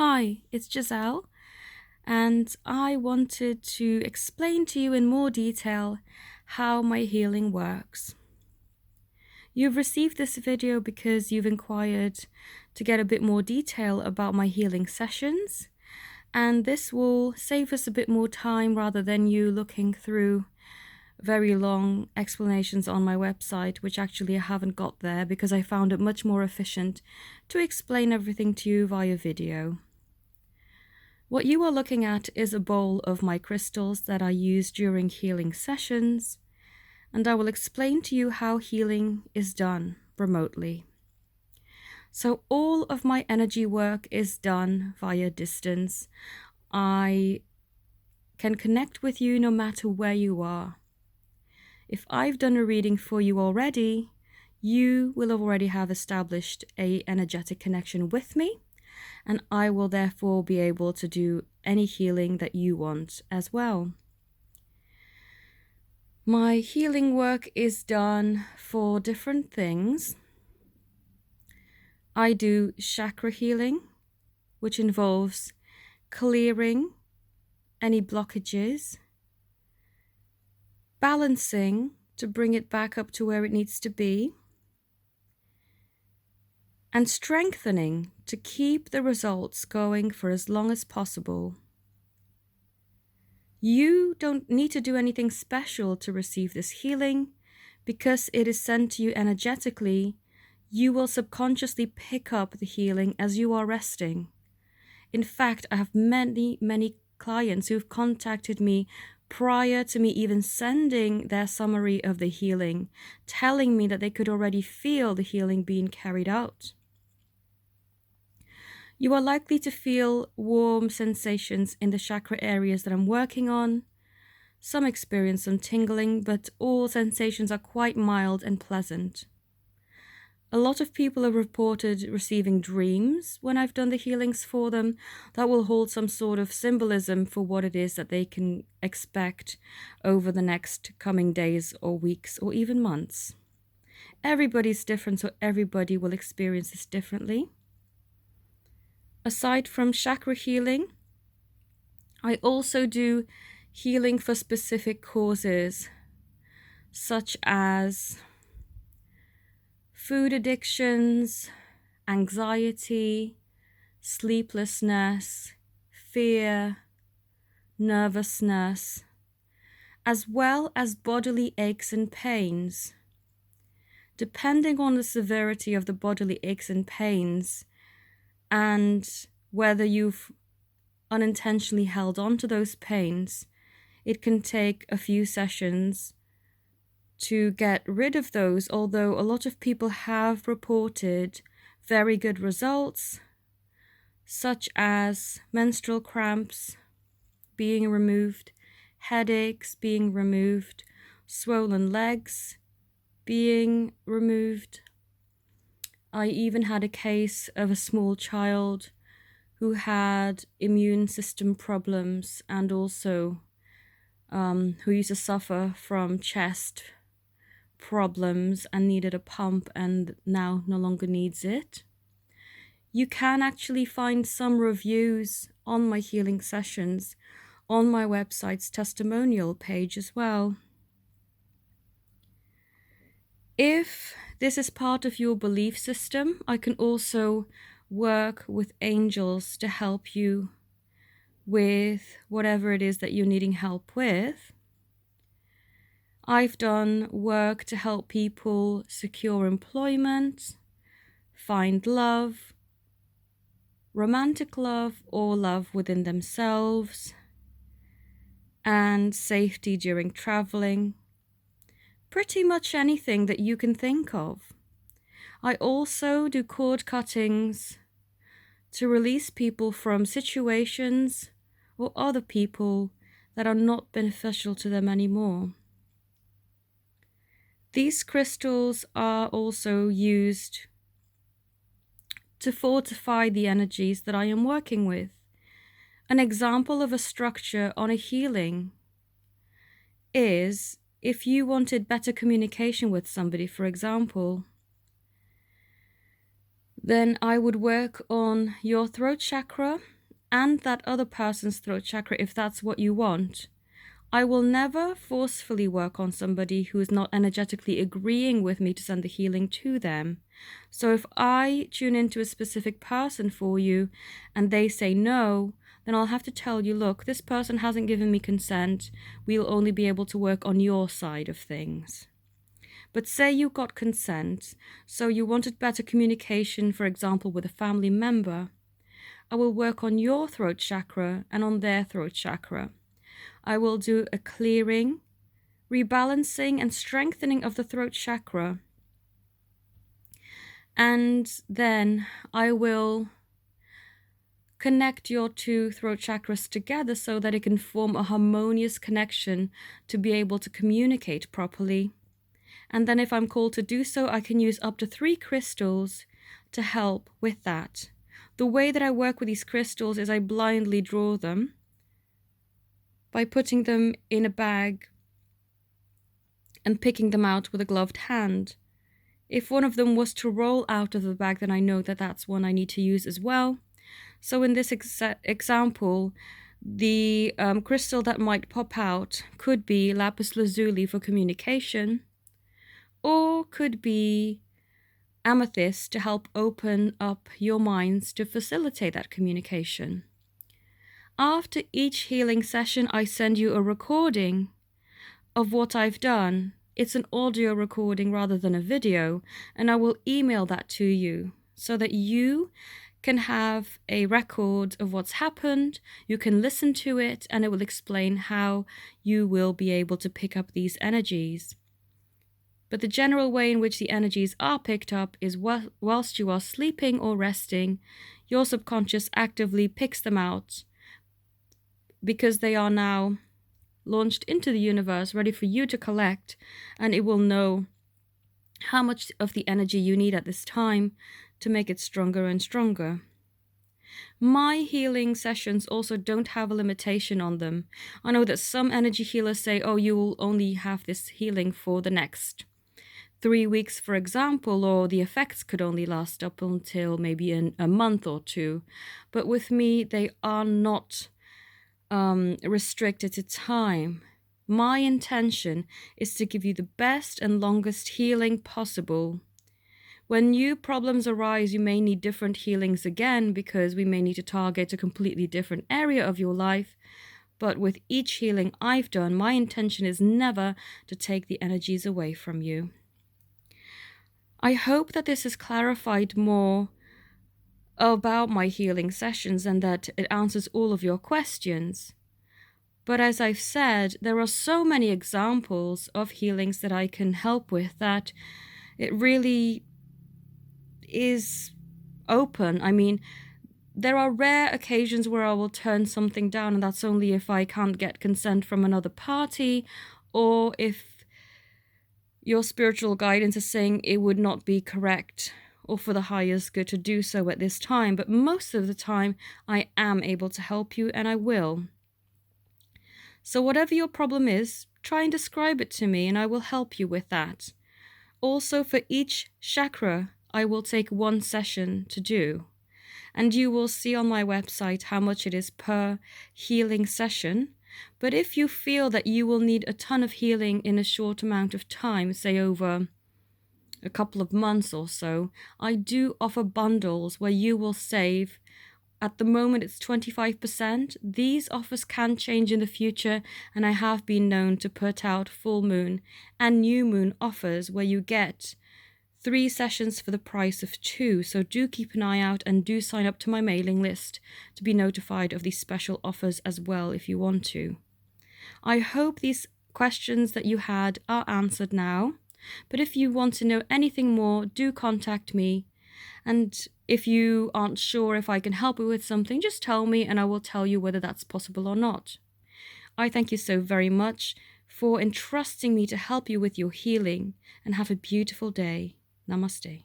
Hi, it's Giselle, and I wanted to explain to you in more detail how my healing works. You've received this video because you've inquired to get a bit more detail about my healing sessions, and this will save us a bit more time rather than you looking through very long explanations on my website, which actually I haven't got there because I found it much more efficient to explain everything to you via video. What you are looking at is a bowl of my crystals that I use during healing sessions, and I will explain to you how healing is done remotely. So all of my energy work is done via distance. I can connect with you no matter where you are. If I've done a reading for you already, you will already have established an energetic connection with me, and I will therefore be able to do any healing that you want as well. My healing work is done for different things. I do chakra healing, which involves clearing any blockages, balancing to bring it back up to where it needs to be, and strengthening to keep the results going for as long as possible. You don't need to do anything special to receive this healing. Because it is sent to you energetically, you will subconsciously pick up the healing as you are resting. In fact, I have many clients who've contacted me prior to me even sending their summary of the healing, telling me that they could already feel the healing being carried out. You are likely to feel warm sensations in the chakra areas that I'm working on. Some experience some tingling, but all sensations are quite mild and pleasant. A lot of people have reported receiving dreams when I've done the healings for them that will hold some sort of symbolism for what it is that they can expect over the next coming days or weeks or even months. Everybody's different, so everybody will experience this differently. Aside from chakra healing, I also do healing for specific causes, such as food addictions, anxiety, sleeplessness, fear, nervousness, as well as bodily aches and pains. Depending on the severity of the bodily aches and pains, and whether you've unintentionally held on to those pains, it can take a few sessions to get rid of those, although a lot of people have reported very good results, such as menstrual cramps being removed, headaches being removed, swollen legs being removed. I even had a case of a small child who had immune system problems and also who used to suffer from chest problems and needed a pump and now no longer needs it. You can actually find some reviews on my healing sessions on my website's testimonial page as well. If this is part of your belief system, I can also work with angels to help you with whatever it is that you're needing help with. I've done work to help people secure employment, find love, romantic love or love within themselves, and safety during traveling. Pretty much anything that you can think of. I also do cord cuttings to release people from situations or other people that are not beneficial to them anymore. These crystals are also used to fortify the energies that I am working with. An example of a structure on a healing is if you wanted better communication with somebody, for example. Then I would work on your throat chakra and that other person's throat chakra if that's what you want. I will never forcefully work on somebody who is not energetically agreeing with me to send the healing to them. So if I tune into a specific person for you and they say no, then I'll have to tell you, look, this person hasn't given me consent. We'll only be able to work on your side of things. But say you got consent, so you wanted better communication, for example, with a family member. I will work on your throat chakra and on their throat chakra. I will do a clearing, rebalancing, and strengthening of the throat chakra. And then I will connect your two throat chakras together so that it can form a harmonious connection to be able to communicate properly. And then if I'm called to do so, I can use up to 3 crystals to help with that. The way that I work with these crystals is I blindly draw them by putting them in a bag and picking them out with a gloved hand. If one of them was to roll out of the bag, then I know that that's one I need to use as well. So in this example, the crystal that might pop out could be lapis lazuli for communication, or could be amethyst to help open up your minds to facilitate that communication. After each healing session, I send you a recording of what I've done. It's an audio recording rather than a video, and I will email that to you so that you can have a record of what's happened. You can listen to it, and it will explain how you will be able to pick up these energies. But the general way in which the energies are picked up is whilst you are sleeping or resting, your subconscious actively picks them out because they are now launched into the universe, ready for you to collect, and it will know how much of the energy you need at this time to make it stronger and stronger. My healing sessions also don't have a limitation on them. I know that some energy healers say, oh, you will only have this healing for the next 3 weeks, for example, or the effects could only last up until maybe a month or 2. But with me, they are not restricted to time. My intention is to give you the best and longest healing possible. When new problems arise, you may need different healings again because we may need to target a completely different area of your life. But with each healing I've done, my intention is never to take the energies away from you. I hope that this has clarified more about my healing sessions and that it answers all of your questions. But as I've said, there are so many examples of healings that I can help with that it really is open. I mean, there are rare occasions where I will turn something down, and that's only if I can't get consent from another party, or if your spiritual guidance is saying it would not be correct or for the highest good to do so at this time. But most of the time, I am able to help you, and I will. So whatever your problem is, try and describe it to me, and I will help you with that. Also, for each chakra, I will take 1 session to do. And you will see on my website how much it is per healing session. But if you feel that you will need a ton of healing in a short amount of time, say over a couple of months or so, I do offer bundles where you will save. At the moment, it's 25%. These offers can change in the future, and I have been known to put out full moon and new moon offers where you get 3 sessions for the price of 2. So do keep an eye out and do sign up to my mailing list to be notified of these special offers as well if you want to. I hope these questions that you had are answered now. But if you want to know anything more, do contact me. And if you aren't sure if I can help you with something, just tell me and I will tell you whether that's possible or not. I thank you so very much for entrusting me to help you with your healing, and have a beautiful day. Namaste.